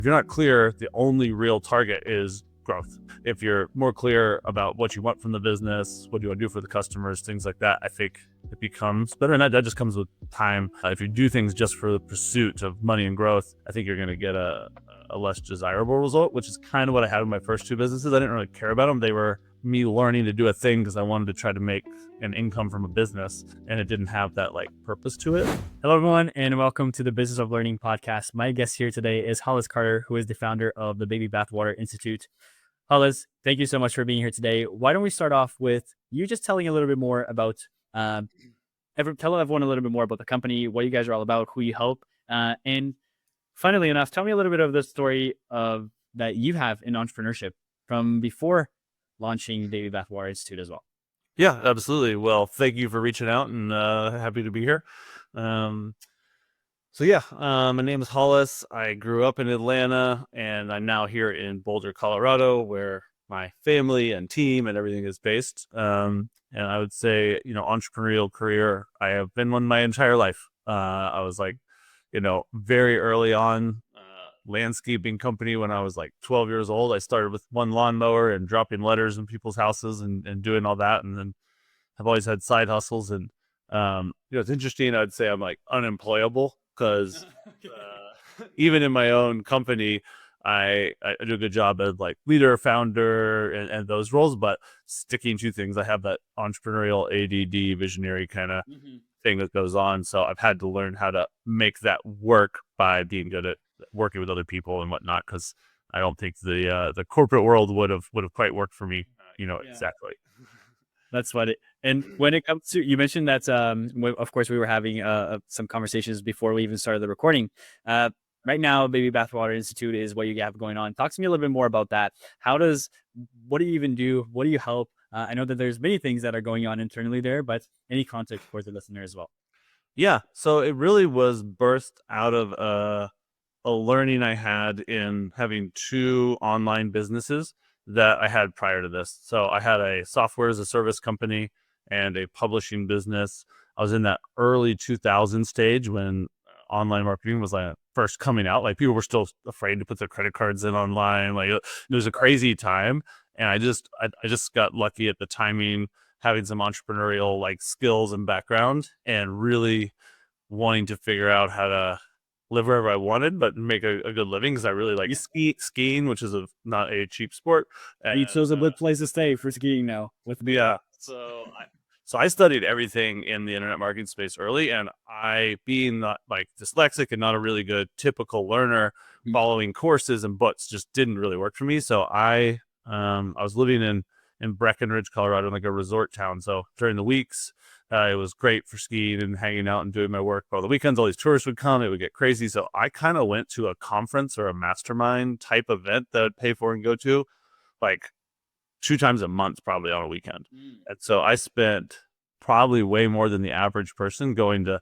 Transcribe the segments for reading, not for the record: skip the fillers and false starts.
If you're not clear, the only real target is growth. If you're more clear about what you want from the business, what you want to do for the customers, things like that, I think it becomes better. And that just comes with time. If you do things just for the pursuit of money and growth, I think you're going to get a less desirable result, which is kind of what I had with my first two businesses. I didn't really care about them. They were me learning to do a thing because I wanted to try to make an income from a business, and it didn't have that like purpose to it. Hello, everyone, and welcome to the Business of Learning podcast. My guest here today is Hollis Carter, who is the founder of the Baby Bathwater Institute. Hollis, thank you so much for being here today. Why don't we start off with you just telling a little bit more about, tell everyone a little bit more about the company, what you guys are all about, who you help, and funnily enough, tell me a little bit of the story of that you have in entrepreneurship from before launching Baby Bathwater Institute as well. Yeah, absolutely. Well, thank you for reaching out, and happy to be here. My name is Hollis. I grew up in Atlanta, and I'm now here in Boulder, Colorado, where my family and team and everything is based. And I would say, entrepreneurial career, I have been one my entire life. I was like, very early on, landscaping company when I was like 12 years old. I started with one lawnmower and dropping letters in people's houses and doing all that. And then I've always had side hustles. And, it's interesting. I'd say I'm like unemployable because even in my own company, I do a good job as like leader, founder, and those roles, but sticking to things. I have that entrepreneurial ADD visionary kind of thing that goes on. So I've had to learn how to make that work by being good at working with other people and whatnot, because I don't think the corporate world would have quite worked for me, exactly. That's what it. And when it comes to, you mentioned that, of course, we were having some conversations before we even started the recording. Right now, Baby Bathwater Institute is what you have going on. Talk to me a little bit more about that. What do you even do? What do you help? I know that there's many things that are going on internally there, but any context for the listener as well. Yeah. So it really was birthed out of a learning I had in having two online businesses that I had prior to this. So I had a software as a service company and a publishing business. I was in that early 2000 stage when online marketing was like first coming out. Like people were still afraid to put their credit cards in online. Like it was a crazy time. And I just got lucky at the timing, having some entrepreneurial like skills and background, and really wanting to figure out how to live wherever I wanted, but make a good living, because I really like skiing, which is not a cheap sport. Beachville's a good place to stay for skiing now. So I studied everything in the internet marketing space early, and I, being not like dyslexic and not a really good typical learner, following courses and books just didn't really work for me. So I was living in Breckenridge, Colorado, in like a resort town. So during the weeks, it was great for skiing and hanging out and doing my work. But on the weekends, all these tourists would come. It would get crazy. So I kind of went to a conference or a mastermind type event that I'd pay for and go to like 2 times a month, probably on a weekend. And so I spent probably way more than the average person going to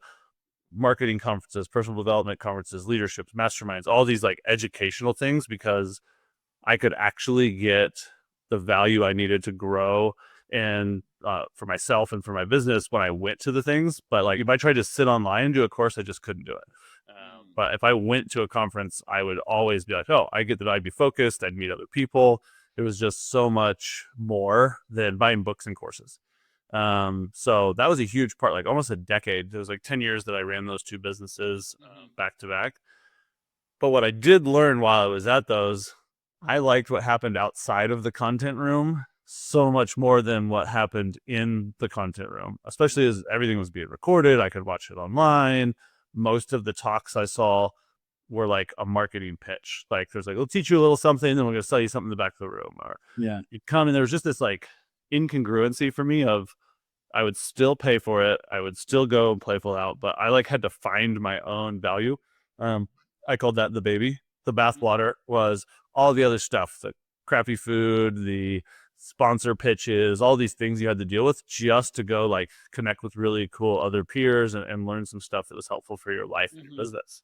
marketing conferences, personal development conferences, leaderships, masterminds, all these like educational things, because I could actually get the value I needed to grow and for myself and for my business when I went to the things. But like if I tried to sit online and do a course, I just couldn't do it. But if I went to a conference, I would always be like, oh, I get that I'd be focused. I'd meet other people. It was just so much more than buying books and courses. So that was a huge part, like almost a decade. It was like 10 years that I ran those two businesses back to back. But what I did learn while I was at those, I liked what happened outside of the content room so much more than what happened in the content room, especially as everything was being recorded. I could watch it online. Most of the talks I saw were like a marketing pitch. Like there's like, we'll teach you a little something, then we're going to sell you something in the back of the room. Or you'd come, and there was just this like incongruency for me of, I would still pay for it. I would still go and play full out, but I like had to find my own value. I called that the baby. The bathwater was all the other stuff, the crappy food, the sponsor pitches, all these things you had to deal with just to go like connect with really cool other peers and learn some stuff that was helpful for your life and your business.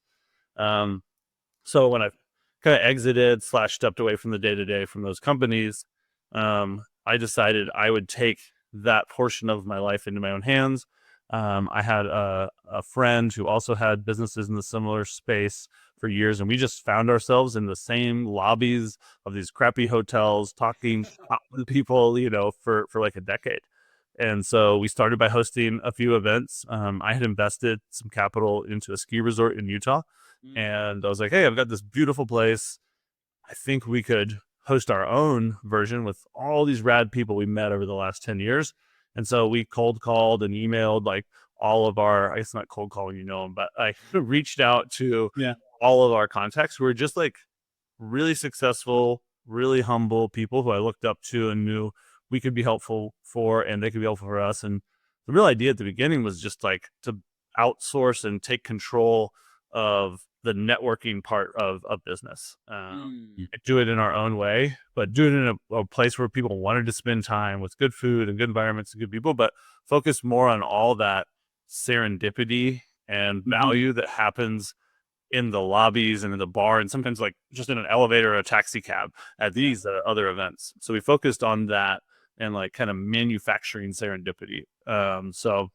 So when I kind of exited / stepped away from the day-to-day from those companies, I decided I would take that portion of my life into my own hands. I had a friend who also had businesses in the similar space for years, and we just found ourselves in the same lobbies of these crappy hotels talking with people, for like a decade. And so we started by hosting a few events. I had invested some capital into a ski resort in Utah, and I was like, hey, I've got this beautiful place. I think we could host our own version with all these rad people we met over the last 10 years. And so we cold called and emailed like all of our, I guess not cold calling, them, but I reached out to all of our contacts who were just like really successful, really humble people who I looked up to and knew we could be helpful for, and they could be helpful for us. And the real idea at the beginning was just like to outsource and take control of the networking part of business. Do it in our own way, but do it in a place where people wanted to spend time with good food and good environments and good people, but focus more on all that serendipity and value that happens in the lobbies and in the bar, and sometimes like just in an elevator or a taxi cab at these other events. So we focused on that and like kind of manufacturing serendipity. So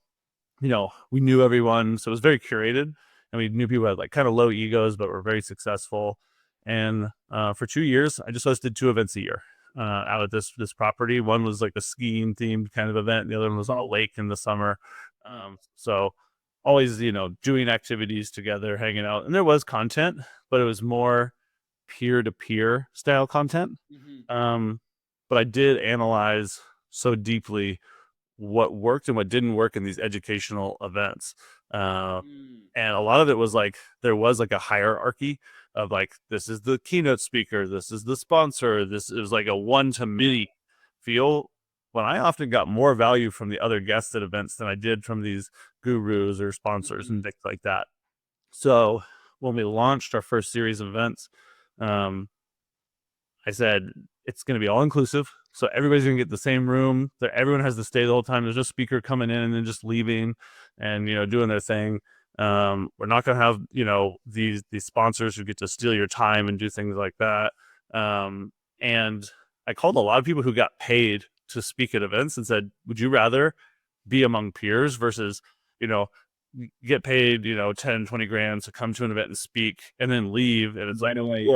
we knew everyone, so it was very curated, and we knew people had like kind of low egos, but were very successful. And for 2 years, I just hosted 2 events a year out at this property. One was like a skiing themed kind of event. The other one was on a lake in the summer. So always, doing activities together, hanging out. And there was content, but it was more peer-to-peer style content. But I did analyze so deeply what worked and what didn't work in these educational events. And a lot of it was like, there was like a hierarchy of like, this is the keynote speaker, this is the sponsor, this is like a one-to-many feel, when I often got more value from the other guests at events than I did from these gurus or sponsors and things like that. So when we launched our first series of events, I said, it's going to be all inclusive. So everybody's going to get the same room. Everyone has to stay the whole time. There's no speaker coming in and then just leaving and, doing their thing. We're not going to have, these sponsors who get to steal your time and do things like that. And I called a lot of people who got paid to speak at events and said, would you rather be among peers versus, get paid, 10, 20 grand to come to an event and speak and then leave and it's right away.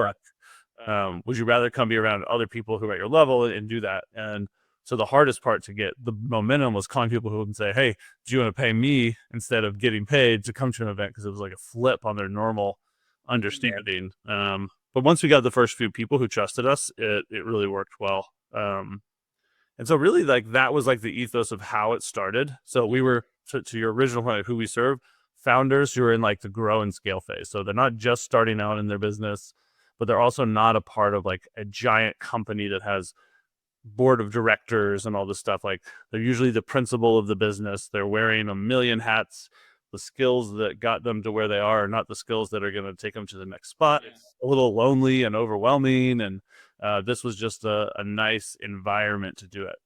Would you rather come be around other people who are at your level and do that? And so the hardest part to get the momentum was calling people who would say, hey, do you want to pay me instead of getting paid to come to an event? Because it was like a flip on their normal understanding. But once we got the first few people who trusted us, it really worked well. And so really like that was like the ethos of how it started. So we were, to your original point of who we serve, founders who are in like the grow and scale phase. So they're not just starting out in their business, but they're also not a part of like a giant company that has board of directors and all this stuff. Like they're usually the principal of the business. They're wearing a million hats. The skills that got them to where they are not the skills that are going to take them to the next spot. It's a little lonely and overwhelming. And this was just a nice environment to do it.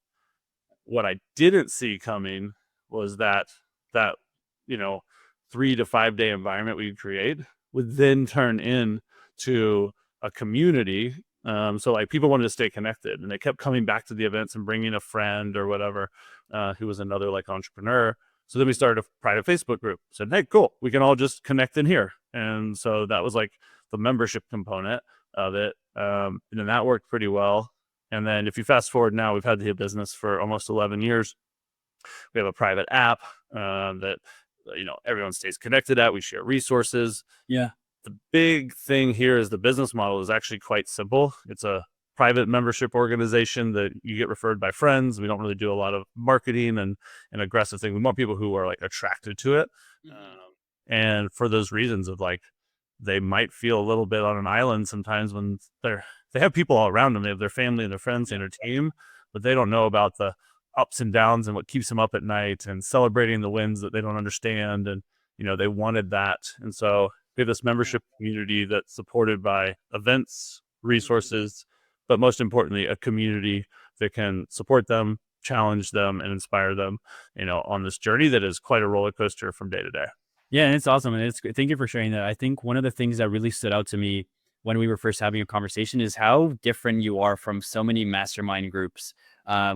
What I didn't see coming was that 3 to 5 day environment we'd create would then turn into a community. So like people wanted to stay connected and they kept coming back to the events and bringing a friend or whatever, who was another like entrepreneur. So then we started a private Facebook group, said, hey, cool, we can all just connect in here. And so that was like the membership component of it. And that worked pretty well. And then if you fast forward now, we've had the business for almost 11 years. We have a private app that, everyone stays connected at. We share resources. Yeah. The big thing here is the business model is actually quite simple. It's a private membership organization that you get referred by friends. We don't really do a lot of marketing and aggressive things. We want people who are like attracted to it. And for those reasons of like, they might feel a little bit on an island sometimes when they have people all around them. They have their family and their friends and their team, but they don't know about the ups and downs and what keeps them up at night and celebrating the wins that they don't understand. And, they wanted that. And so we have this membership community that's supported by events, resources, but most importantly, a community that can support them, challenge them, and inspire them, on this journey that is quite a roller coaster from day to day. Yeah, and it's awesome. And thank you for sharing that. I think one of the things that really stood out to me when we were first having a conversation is how different you are from so many mastermind groups,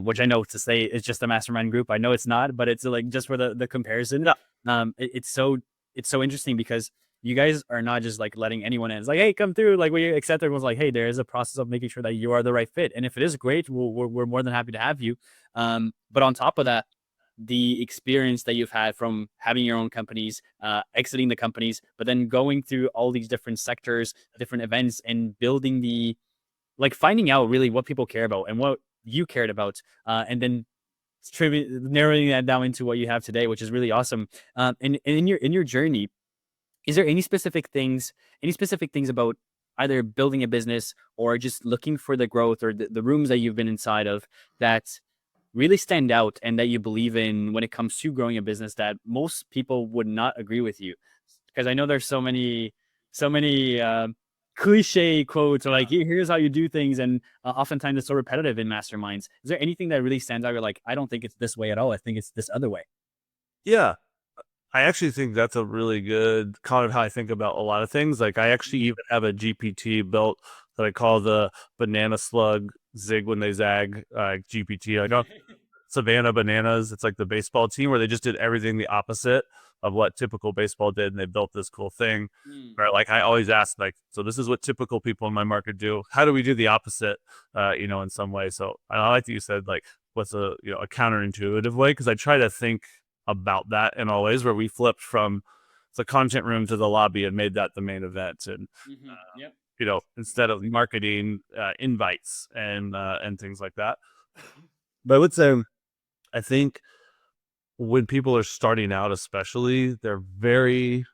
which I know to say it's just a mastermind group. I know it's not, but it's like just for the comparison. Yeah. It's so interesting because you guys are not just like letting anyone in. It's like, hey, come through. Like we accept everyone's like, hey, there is a process of making sure that you are the right fit. And if it is great, we're more than happy to have you. But on top of that, the experience that you've had from having your own companies, exiting the companies, but then going through all these different sectors, different events, and building the like finding out really what people care about and what you cared about, and then narrowing that down into what you have today, which is really awesome. And in your journey, is there any specific things about either building a business or just looking for the growth or the rooms that you've been inside of that really stand out and that you believe in when it comes to growing a business that most people would not agree with you? Because I know there's so many cliche quotes or like, here's how you do things. And oftentimes it's so repetitive in masterminds. Is there anything that really stands out? You're like, I don't think it's this way at all. I think it's this other way. Yeah. I actually think that's a really good kind of how I think about a lot of things. Like I actually even have a GPT built that I call the banana slug zig when they zag GPT. I got Savannah Bananas. It's like the baseball team where they just did everything the opposite of what typical baseball did, and they built this cool thing. Where like I always ask, like, so this is what typical people in my market do. How do we do the opposite? In some way. So I like that you said like, what's a a counterintuitive way? Because I try to think about that in all ways where we flipped from the content room to the lobby and made that the main event, and Yep. instead of marketing invites and things like that. But I would say I think when people are starting out, especially, they're very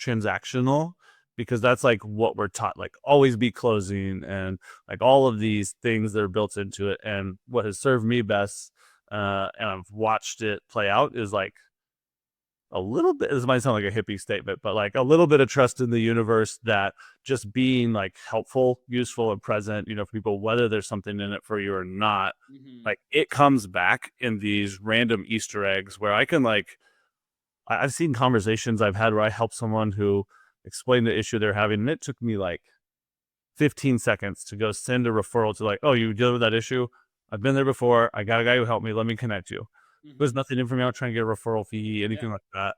transactional because that's like what we're taught, like always be closing and like all of these things that are built into it. And what has served me best, and I've watched it play out, is like a little bit, this might sound like a hippie statement, but like a little bit of trust in the universe that just being like helpful, useful, and present, for people, whether there's something in it for you or not, like it comes back in these random Easter eggs where I can like, I've seen conversations I've had where I help someone who explained the issue they're having, and it took me like 15 seconds to go send a referral to like, oh, you deal with that issue? I've been there before. I got a guy who helped me. Let me connect you. There's nothing in for me. I'm trying to get a referral fee, anything like that.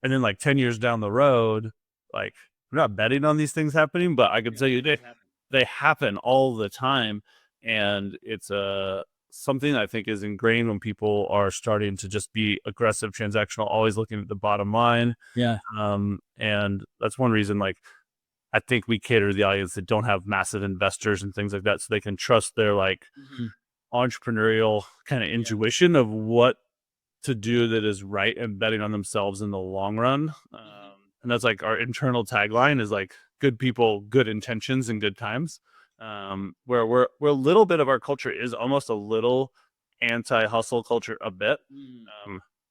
And then like 10 years down the road, like I'm not betting on these things happening, but I can tell you they happen all the time. And it's something I think is ingrained when people are starting to just be aggressive, transactional, always looking at the bottom line. Yeah. And that's one reason, like, I think we cater to the audience that don't have massive investors and things like that, so they can trust their like entrepreneurial kind of intuition of what to do that is right and betting on themselves in the long run. And that's like our internal tagline is like good people, good intentions, and good times. Where we're a little bit of our culture is almost a little anti-hustle culture a bit.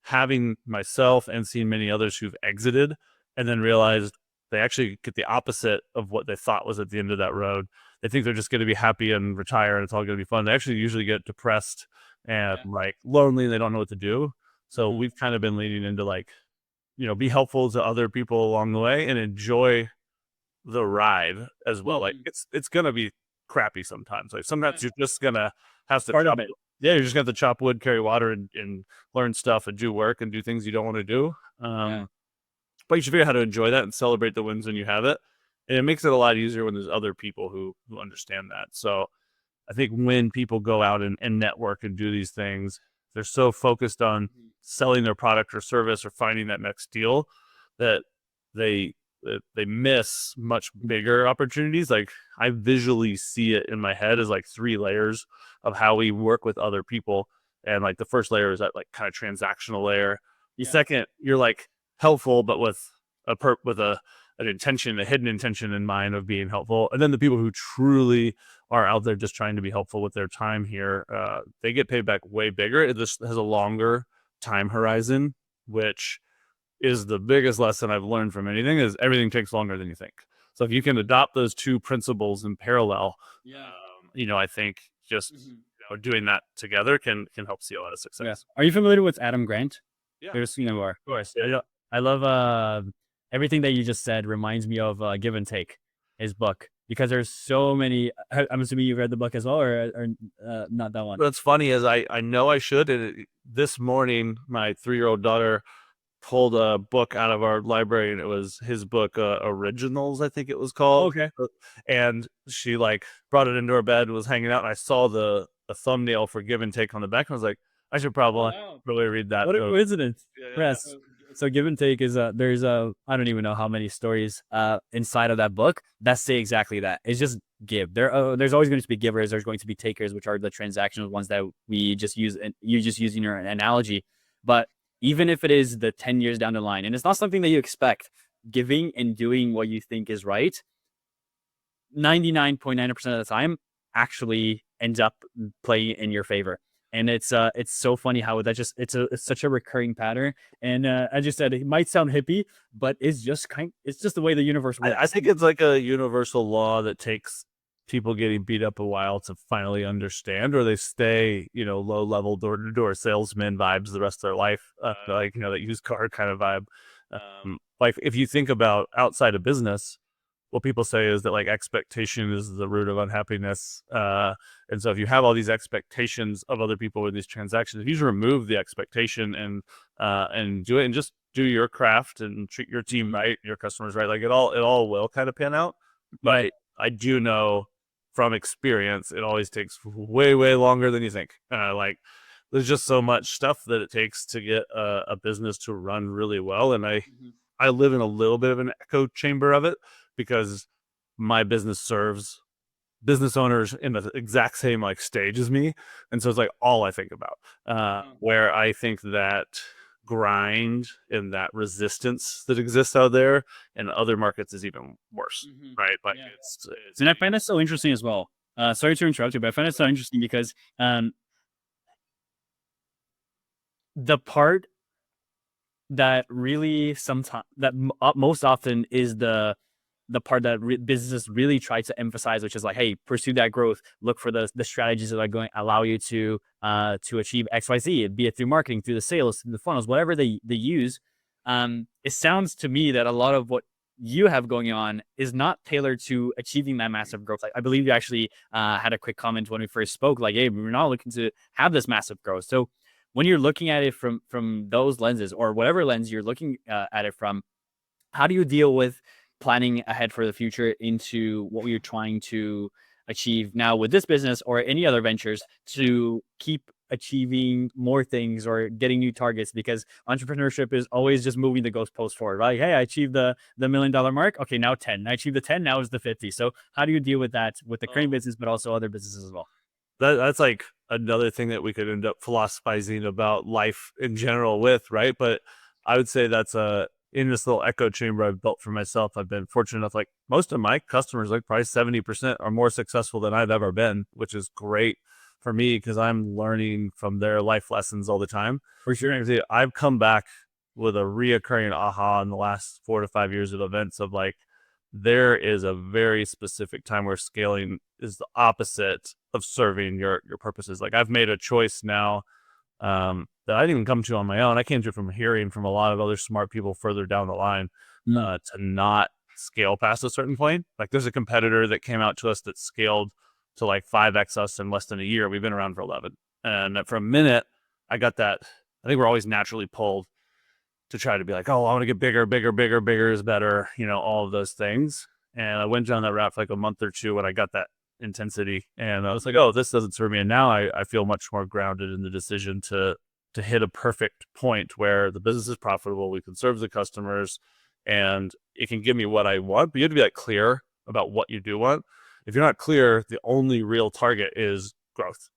Having myself and seen many others who've exited and then realized they actually get the opposite of what they thought was at the end of that road. They think they're just going to be happy and retire and it's all going to be fun. They actually usually get depressed and like lonely and they don't know what to do. So we've kind of been leaning into like, be helpful to other people along the way and enjoy the ride as well. Like it's going to be crappy sometimes. Like sometimes you're just going to have to chop, you're just going to have to chop wood, carry water, and learn stuff and do work and do things you don't want to do. But you should figure out how to enjoy that and celebrate the wins when you have it. And it makes it a lot easier when there's other people who understand that. So I think when people go out and network and do these things, they're so focused on selling their product or service or finding that next deal that they miss much bigger opportunities. Like I visually see it in my head as like 3 layers of how we work with other people. And like the first layer is that like kind of transactional layer. The second, you're like helpful, but with an intention, a hidden intention in mind of being helpful. And then the people who truly are out there just trying to be helpful with their time here, they get paid back way bigger. It just has a longer time horizon, which is the biggest lesson I've learned from anything, is everything takes longer than you think. So if you can adopt those 2 principles in parallel, I think just doing that together can help see a lot of success. Are you familiar with Adam Grant? Yeah. Of course. I love everything that you just said reminds me of Give and Take, his book, because there's so many. I'm assuming you've read the book as well, or not that one. What's funny is I know I should. And this morning, my 3-year-old daughter pulled a book out of our library, and it was his book, Originals, I think it was called. Okay. And she like brought it into her bed, was hanging out, and I saw the thumbnail for Give and Take on the back, and I was like, I should probably really read that. What a coincidence. Yeah, yeah, Yes. So give and take is there's I don't even know how many stories inside of that book that say exactly that. It's just give. There's always going to be givers, there's going to be takers, which are the transactional ones that we just use, and you just using your analogy. But even if it is the 10 years down the line and it's not something that you expect, giving and doing what you think is right 99.9% of the time actually ends up playing in your favor. And it's so funny how that just it's such a recurring pattern. And as you said, it might sound hippie, but it's just the way the universe works. I think it's like a universal law that takes people getting beat up a while to finally understand, or they stay, low level door to door salesman vibes the rest of their life, like that used car kind of vibe. Like if you think about outside of business, what people say is that like expectation is the root of unhappiness. And so if you have all these expectations of other people with these transactions, if you just remove the expectation and do it and just do your craft and treat your team right, your customers right, like it all will kind of pan out. But I do know from experience, it always takes way, way longer than you think. Like there's just so much stuff that it takes to get a business to run really well. And I live in a little bit of an echo chamber of it because my business serves business owners in the exact same like stage as me. And so it's like all I think about, where I think that grind and that resistance that exists out there in other markets is even worse, right? Like it's And I find that so interesting as well. Sorry to interrupt you, but I find it so interesting because the part that really sometimes that most often is the part that businesses really try to emphasize, which is like, hey, pursue that growth, look for the strategies that are going to allow you to achieve XYZ, be it through marketing, through the sales, through the funnels, whatever they use. It sounds to me that a lot of what you have going on is not tailored to achieving that massive growth. Like, I believe you actually had a quick comment when we first spoke, like, hey, we're not looking to have this massive growth. So when you're looking at it from those lenses, or whatever lens you're looking at it from, how do you deal with planning ahead for the future into what you're trying to achieve now with this business or any other ventures to keep achieving more things or getting new targets? Because entrepreneurship is always just moving the goalpost forward, right? Hey, I achieved the $1 million mark. Okay, now 10. I achieved the 10. Now is the 50. So how do you deal with that with the crane business, but also other businesses as well? that's like another thing that we could end up philosophizing about life in general with, right? But I would say that's in this little echo chamber I've built for myself. I've been fortunate enough, like most of my customers, like probably 70% are more successful than I've ever been, which is great for me because I'm learning from their life lessons all the time. For sure. I've come back with a reoccurring aha in the last 4 to 5 years of events of like, there is a very specific time where scaling is the opposite of serving your purposes. Like I've made a choice now that I didn't even come to on my own. I came to from hearing from a lot of other smart people further down the line to not scale past a certain point. Like there's a competitor that came out to us that scaled to like 5x us in less than a year. We've been around for 11. And for a minute, I got that. I think we're always naturally pulled to try to be like, oh, I want to get bigger, bigger, bigger, bigger is better, all of those things. And I went down that route for like a month or two when I got that intensity. And I was like, oh, this doesn't serve me. And now I feel much more grounded in the decision to hit a perfect point where the business is profitable, we can serve the customers, and it can give me what I want. But you have to be like clear about what you do want. If you're not clear, the only real target is growth.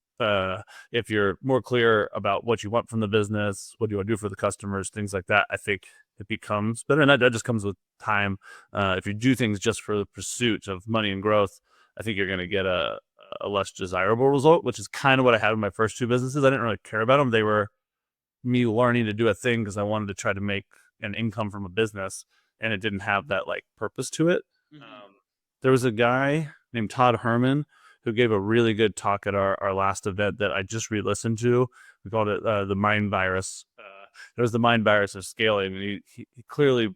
If you're more clear about what you want from the business, what do you want to do for the customers, things like that, I think it becomes better. And that just comes with time. If you do things just for the pursuit of money and growth, I think you're going to get a less desirable result, which is kind of what I had with my first two businesses. I didn't really care about them. They were me learning to do a thing because I wanted to try to make an income from a business, and it didn't have that like purpose to it. There was a guy named Todd Herman who gave a really good talk at our last event that I just re-listened to. We called it the Mind Virus. It was the Mind Virus of scaling. And he clearly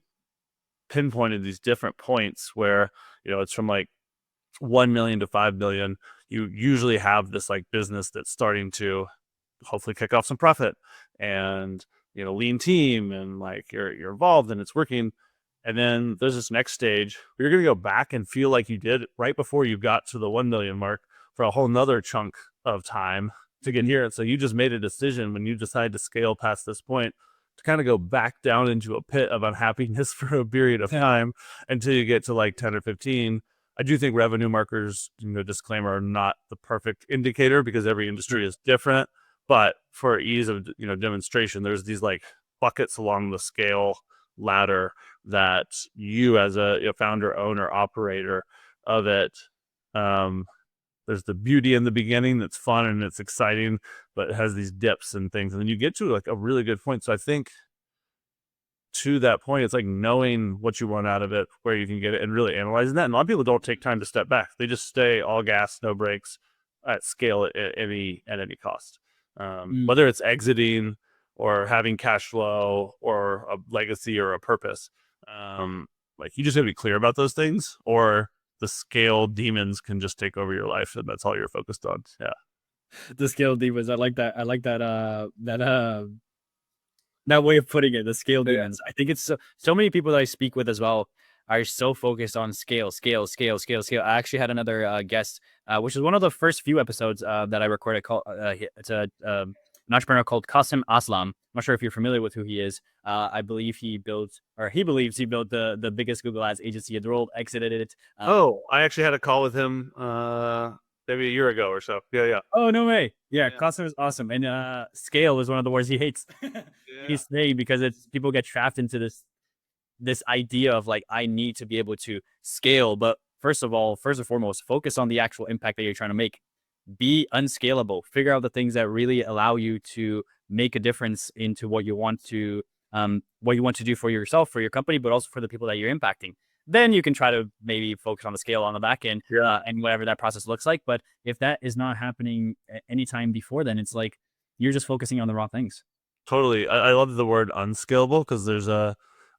pinpointed these different points where, it's from like 1 million to 5 million. You usually have this like business that's starting to hopefully kick off some profit. And lean team and like you're involved and it's working. And then there's this next stage where you're going to go back and feel like you did right before you got to the 1 million mark for a whole nother chunk of time to get here. And so you just made a decision when you decide to scale past this point to kind of go back down into a pit of unhappiness for a period of time until you get to like 10 or 15. I do think revenue markers, disclaimer, are not the perfect indicator because every industry is different. But for ease of demonstration, there's these like buckets along the scale ladder that you as a founder, owner, operator of it, there's the beauty in the beginning that's fun and it's exciting, but it has these dips and things. And then you get to like a really good point. So I think to that point, it's like knowing what you want out of it, where you can get it, and really analyzing that. And a lot of people don't take time to step back. They just stay all gas, no brakes at scale at any cost. Whether it's exiting or having cash flow or a legacy or a purpose. Like you just gotta be clear about those things, or the scale demons can just take over your life, and that's all you're focused on. Yeah. The scale demons. I like that. I like that. That way of putting it. The scale demons. I think it's so many people that I speak with as well are so focused on scale. I actually had another guest, which is one of the first few episodes that I recorded. Called it's an entrepreneur called Qasim Aslam. I'm not sure if you're familiar with who he is. I believe he believes he built the biggest Google Ads agency in the world, exited it. I actually had a call with him maybe a year ago or so. Yeah. Oh, no way. Yeah. Qasim is awesome. And scale is one of the words he hates. He's saying because people get trapped into this idea of like, I need to be able to scale. But first and foremost, focus on the actual impact that you're trying to make. Be unscalable. Figure out the things that really allow you to make a difference into what you want to do for yourself, for your company, but also for the people that you're impacting. Then you can try to maybe focus on the scale on the back end, and whatever that process looks like. But if that is not happening anytime before then, it's like you're just focusing on the wrong things. Totally. I love the word unscalable because there's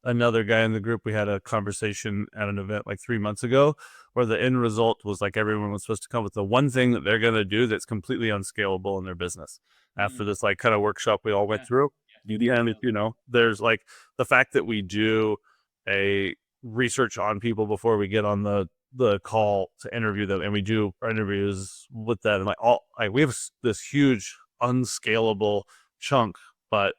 another guy in the group. We had a conversation at an event like 3 months ago where the end result was like everyone was supposed to come with the one thing that they're going to do that's completely unscalable in their business. After this like kind of workshop we all went through. And there's like the fact that we do a research on people before we get on the call to interview them, and we do our interviews with that, and we have this huge unscalable chunk, but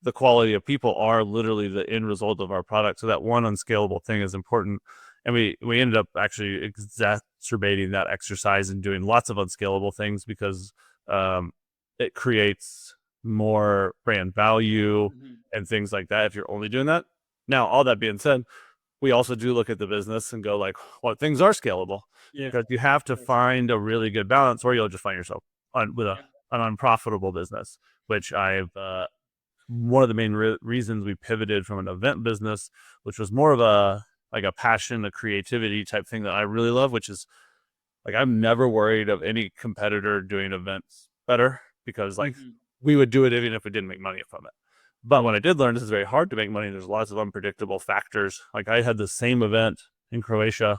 the quality of people are literally the end result of our product. So that one unscalable thing is important. And we ended up actually exacerbating that exercise and doing lots of unscalable things because it creates more brand value and things like that if you're only doing that. Now, all that being said, we also do look at the business and go like, what things are scalable? Because you have to find a really good balance, or you'll just find yourself with an unprofitable business, which I've one of the main reasons we pivoted from an event business, which was more of a passion, a creativity type thing that I really love, which is like, I'm never worried of any competitor doing events better because like we would do it even if we didn't make money from it. But what I did learn is it's very hard to make money. There's lots of unpredictable factors. Like I had the same event in Croatia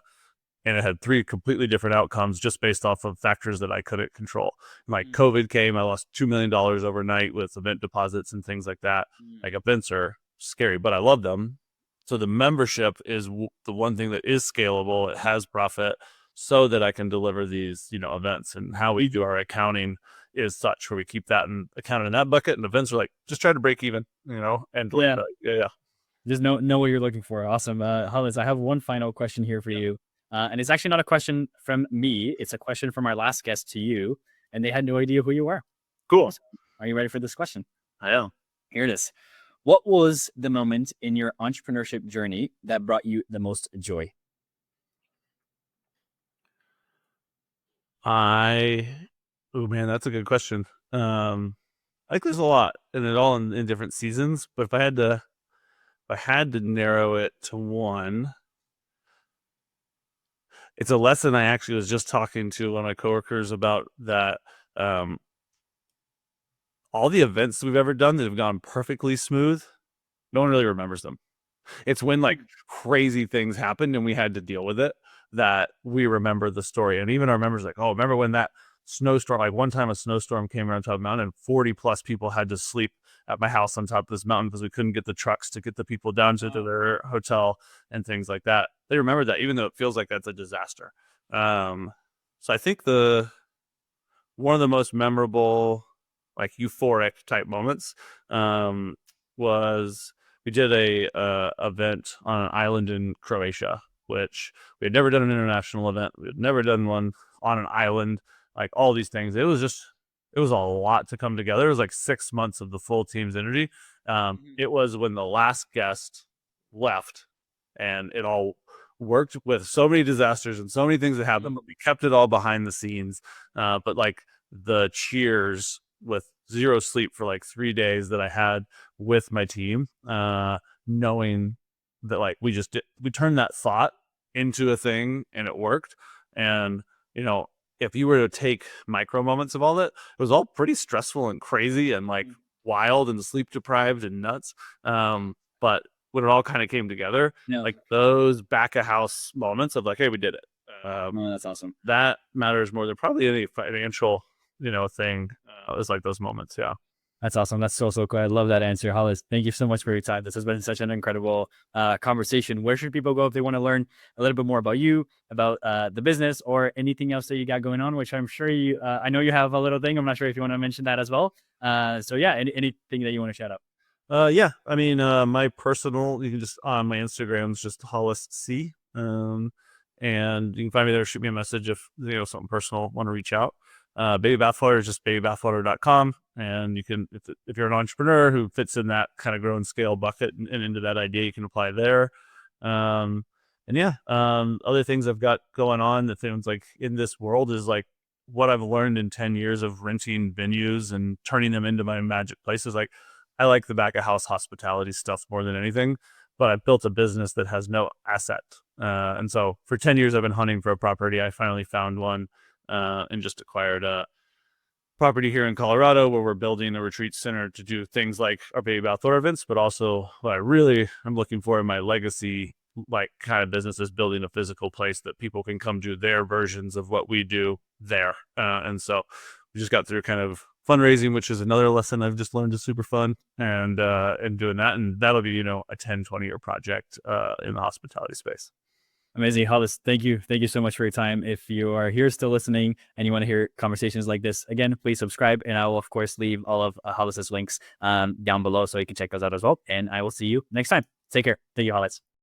and it had 3 completely different outcomes just based off of factors that I couldn't control. Like COVID came, I lost $2 million overnight with event deposits and things like that. Like events are scary, but I love them. So the membership is the one thing that is scalable. It has profit so that I can deliver these, events, and how we do our accounting is such where we keep that accounted in that bucket, and events are like, just try to break even, and Just know what you're looking for. Awesome. Hollis, I have one final question here for you. And it's actually not a question from me. It's a question from our last guest to you, and they had no idea who you were. Cool. Awesome. Are you ready for this question? I am. Here it is. What was the moment in your entrepreneurship journey that brought you the most joy? Oh man, that's a good question. I think there's a lot, and it all in different seasons. But if I had to narrow it to one, it's a lesson I actually was just talking to one of my coworkers about, that all the events we've ever done that have gone perfectly smooth, no one really remembers them. It's when like crazy things happened and we had to deal with it that we remember the story. And even our members like, oh, remember when that snowstorm. Like one time a snowstorm came around top of the mountain and 40 plus people had to sleep at my house on top of this mountain because we couldn't get the trucks to get the people down to their hotel and things like that. They remember that, even though it feels like that's a disaster. So I think one of the most memorable, like euphoric type moments, was we did a event on an island in Croatia, which we had never done an international event. We had never done one on an island, like all these things. It was a lot to come together. It was like 6 months of the full team's energy. It was when the last guest left, and it all worked with so many disasters and so many things that happened, but we kept it all behind the scenes. But like the cheers with zero sleep for like 3 days that I had with my team, knowing that like we turned that thought into a thing and it worked. And if you were to take micro moments of all that, it was all pretty stressful and crazy and like wild and sleep deprived and nuts. But when it all kind of came together, like those back of house moments of like, hey, we did it. That's awesome. That matters more than probably any financial, thing. It's like those moments. Yeah. That's awesome. That's so cool. I love that answer, Hollis. Thank you so much for your time. This has been such an incredible conversation. Where should people go if they want to learn a little bit more about you, about the business, or anything else that you got going on? Which I'm sure I know you have a little thing. I'm not sure if you want to mention that as well. So yeah, anything that you want to shout out? Yeah. I mean, my personal, you can just on my Instagram is just Hollis C. And you can find me there. Shoot me a message if something personal want to reach out. Baby Bathwater is just babybathwater.com. And you can, if you're an entrepreneur who fits in that kind of grow and scale bucket and into that idea, you can apply there. And yeah, other things I've got going on, the things like in this world is like what I've learned in 10 years of renting venues and turning them into my magic places. Like I like the back of house hospitality stuff more than anything, but I've built a business that has no asset. And so for 10 years, I've been hunting for a property. I finally found one, and just acquired a property here in Colorado where we're building a retreat center to do things like our Baby Bathwater events, but also what I really am looking for in my legacy, like kind of business, is building a physical place that people can come do their versions of what we do there. And so we just got through kind of fundraising, which is another lesson I've just learned is super fun, and doing that. And that'll be, a 10, 20-year project in the hospitality space. Amazing. Hollis, thank you. Thank you so much for your time. If you are here still listening and you want to hear conversations like this, again, please subscribe. And I will, of course, leave all of Hollis's links down below so you can check those out as well. And I will see you next time. Take care. Thank you, Hollis.